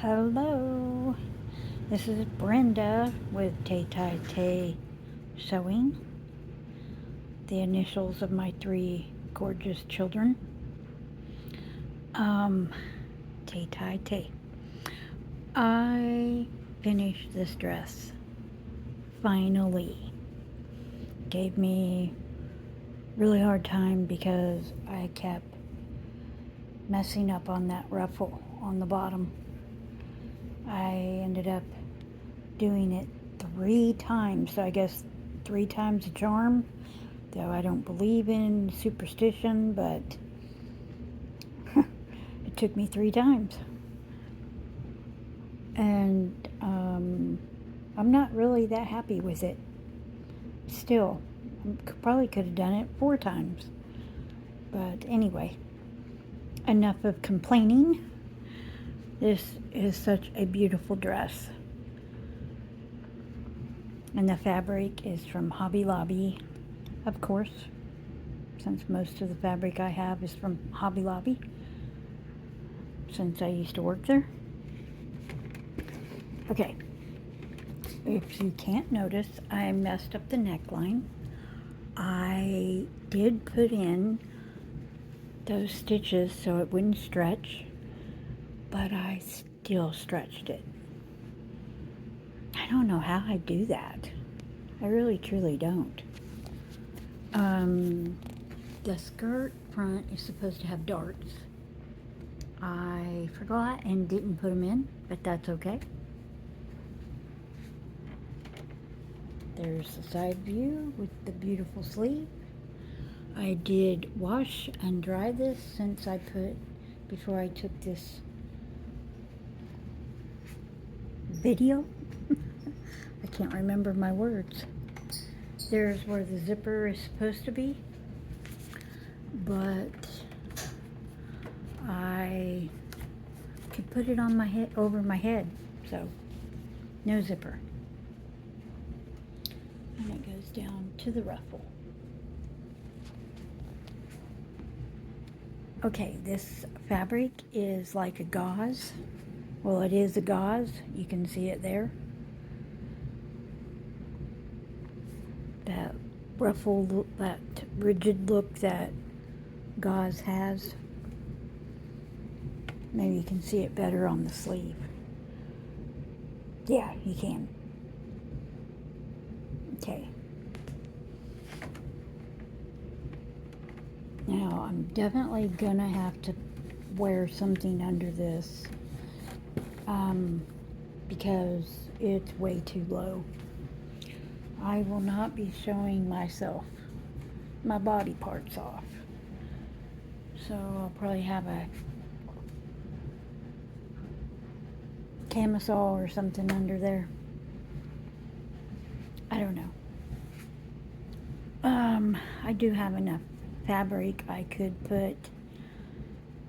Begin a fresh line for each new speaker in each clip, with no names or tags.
Hello, this is Brenda with Tay Tai Tay Sewing, the initials of my three gorgeous children. Tay Tai Tay. I finished this dress, finally. Gave me really hard time because I kept messing up on that ruffle on the bottom. I ended up doing it 3 times, so I guess 3 times a charm, though I don't believe in superstition, but it took me 3 times. And I'm not really that happy with it. Still, I probably could have done it 4 times. But anyway, enough of complaining. This is such a beautiful dress. And the fabric is from Hobby Lobby, of course, since most of the fabric I have is from Hobby Lobby, since I used to work there. Okay, if you can't notice, I messed up the neckline. I did put in those stitches so it wouldn't stretch, but I still stretched it. I don't know how I do that. I really truly don't. The skirt front is supposed to have darts. I forgot and didn't put them in, but that's okay. There's the side view with the beautiful sleeve. I did wash and dry this before I took this video. I can't remember my words. There's where the zipper is supposed to be, but I could put it on my head, over my head, so no zipper. And it goes down to the ruffle. Okay, this fabric is like a gauze. Well, it is a gauze. You can see it there. That ruffle look, that rigid look that gauze has. Maybe you can see it better on the sleeve. Yeah, you can. Okay. Now, I'm definitely gonna have to wear something under this because it's way too low. I will not be showing my body parts off. So I'll probably have a camisole or something under there. I don't know. I do have enough fabric. I could put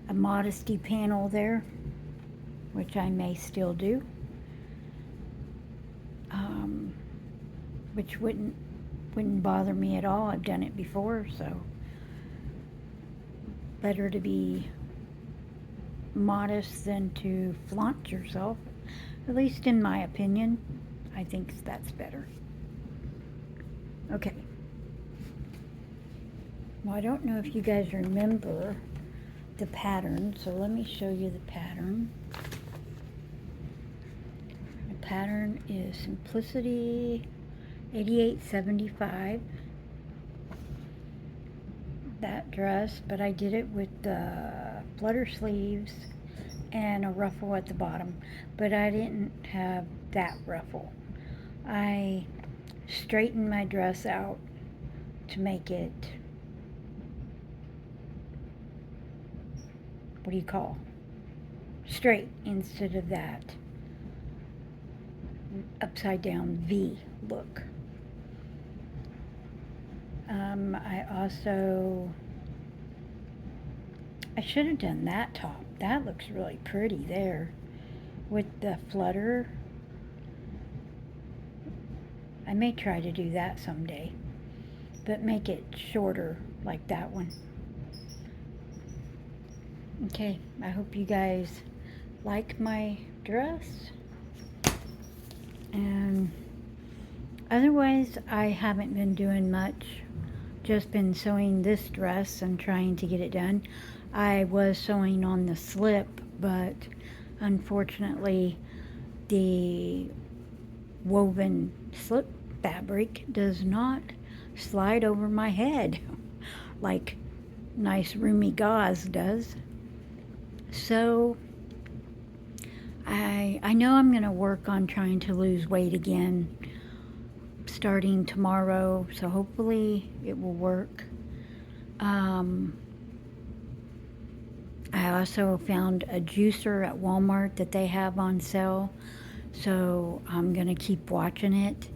a modesty panel there, which I may still do, which wouldn't bother me at all. I've done it before, so better to be modest than to flaunt yourself, at least in my opinion. I think that's better. Okay. Well, I don't know if you guys remember the pattern, so let me show you the pattern. The pattern is Simplicity 8875. That dress, but I did it with the flutter sleeves and a ruffle at the bottom, but I didn't have that ruffle. I straightened my dress out to make it, what do you call, straight, instead of that upside down V look. I should have done that top. That looks really pretty there with the flutter. I may try to do that someday, but make it shorter like that one. Okay, I hope you guys like my dress. And otherwise, I haven't been doing much. Just been sewing this dress and trying to get it done. I was sewing on the slip, but unfortunately, the woven slip fabric does not slide over my head like nice roomy gauze does. So I know I'm going to work on trying to lose weight again starting tomorrow, so hopefully it will work. I also found a juicer at Walmart that they have on sale, so I'm going to keep watching it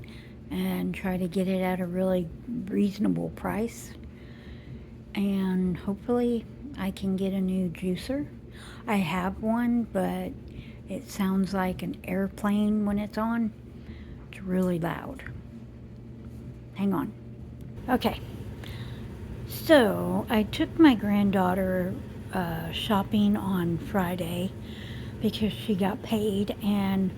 and try to get it at a really reasonable price. And hopefully I can get a new juicer. I have one, but it sounds like an airplane when it's on. It's really loud. Hang on. Okay. So I took my granddaughter shopping on Friday because she got paid, and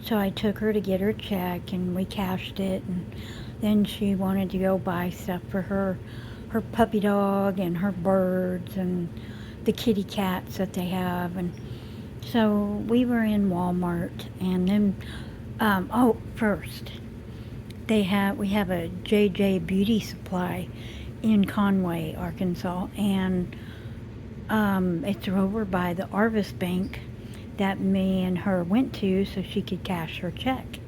so I took her to get her check and we cashed it, and then she wanted to go buy stuff for her puppy dog and her birds and the kitty cats that they have. And so we were in Walmart, and then first we have a JJ Beauty Supply in Conway, Arkansas, and it's over by the Arvis Bank that me and her went to so she could cash her check.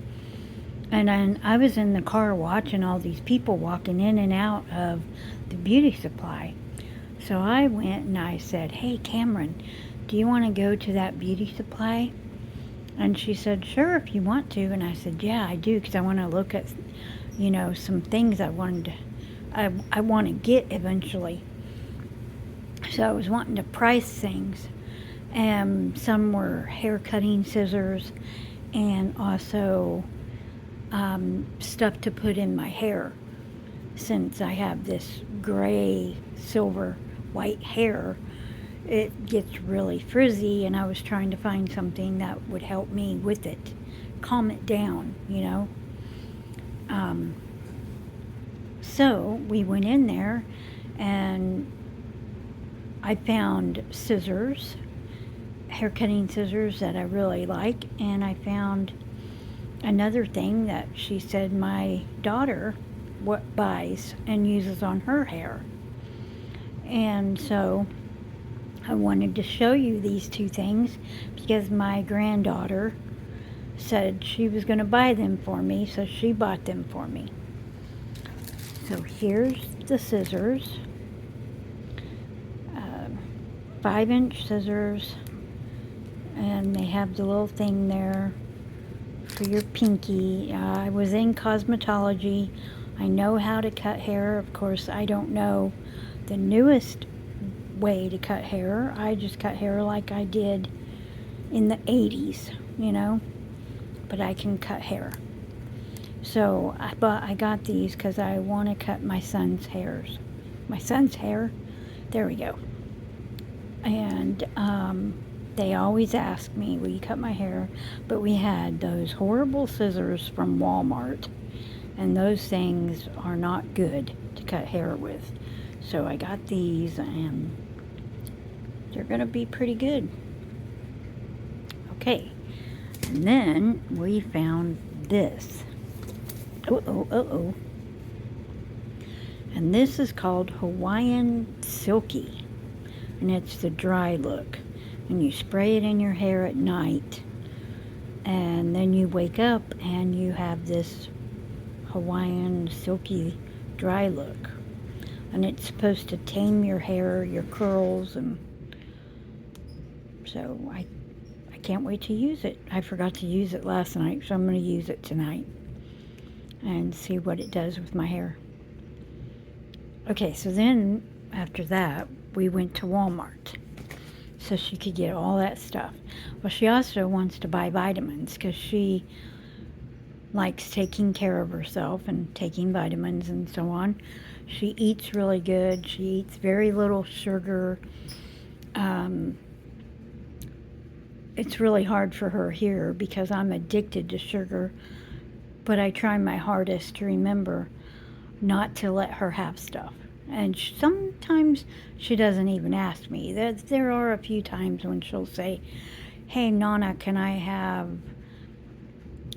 And then I was in the car watching all these people walking in and out of the beauty supply. So I went and I said, "Hey, Cameron, do you want to go to that beauty supply?" And she said, "Sure, if you want to." And I said, "Yeah, I do, because I want to look at, some things I want to get eventually." So I was wanting to price things. Some were hair cutting scissors and also stuff to put in my hair. Since I have this gray, silver, white hair, it gets really frizzy, and I was trying to find something that would help me with it, calm it down, So we went in there, and I found scissors, hair cutting scissors that I really like, and I found another thing that she said my daughter buys and uses on her hair. And so I wanted to show you these two things because my granddaughter said she was going to buy them for me, so she bought them for me. So here's the scissors, 5-inch scissors, and they have the little thing there for your pinky. I was in cosmetology. I know how to cut hair. Of course, I don't know the newest way to cut hair. I just cut hair like I did in the 80s, but I can cut hair. So I got these because I want to cut my son's hair. There we go. And they always ask me, "Will you cut my hair?" But we had those horrible scissors from Walmart, and those things are not good to cut hair with. So I got these, and they're going to be pretty good. Okay, and then we found this. And this is called Hawaiian Silky, and it's the dry look. And you spray it in your hair at night, and then you wake up and you have this Hawaiian Silky dry look. And it's supposed to tame your hair, your curls, and so I can't wait to use it. I forgot to use it last night, so I'm going to use it tonight and see what it does with my hair. Okay, so then after that, we went to Walmart so she could get all that stuff. Well, she also wants to buy vitamins because she likes taking care of herself and taking vitamins and so on. She eats really good. She eats very little sugar. it's really hard for her here because I'm addicted to sugar, but I try my hardest to remember not to let her have stuff. And sometimes she doesn't even ask me. There are a few times when she'll say, "Hey, Nana, can I have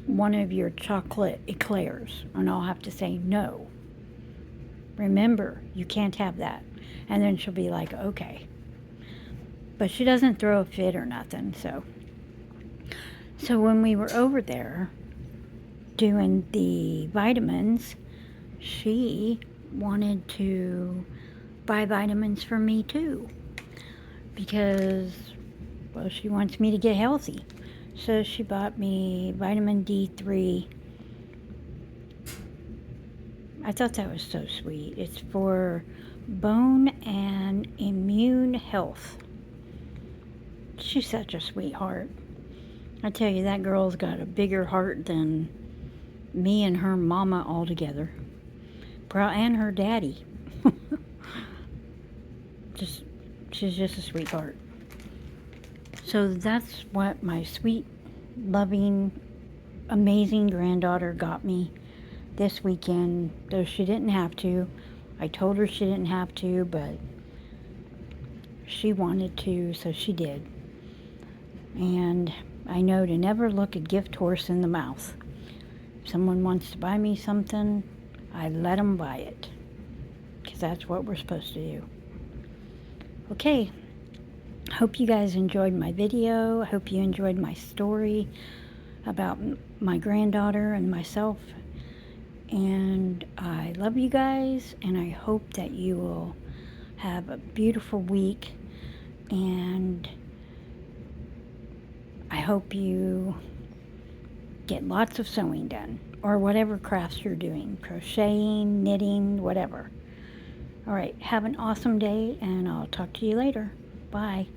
one of your chocolate eclairs?" And I'll have to say, "No. Remember, you can't have that." And then she'll be like, "Okay." But she doesn't throw a fit or nothing, so. So when we were over there doing the vitamins, she wanted to buy vitamins for me too because, well, she wants me to get healthy. So she bought me vitamin D3. I thought that was so sweet. It's for bone and immune health. She's such a sweetheart. I tell you, that girl's got a bigger heart than me and her mama all together. And her daddy. She's just a sweetheart. So that's what my sweet, loving, amazing granddaughter got me this weekend, though she didn't have to. I told her she didn't have to, but she wanted to, so she did. And I know to never look a gift horse in the mouth. If someone wants to buy me something, I let them buy it, because that's what we're supposed to do. Okay, hope you guys enjoyed my video. I hope you enjoyed my story about my granddaughter and myself. And I love you guys, and I hope that you will have a beautiful week. And I hope you get lots of sewing done, or whatever crafts you're doing, crocheting, knitting, whatever. All right, have an awesome day, and I'll talk to you later. Bye.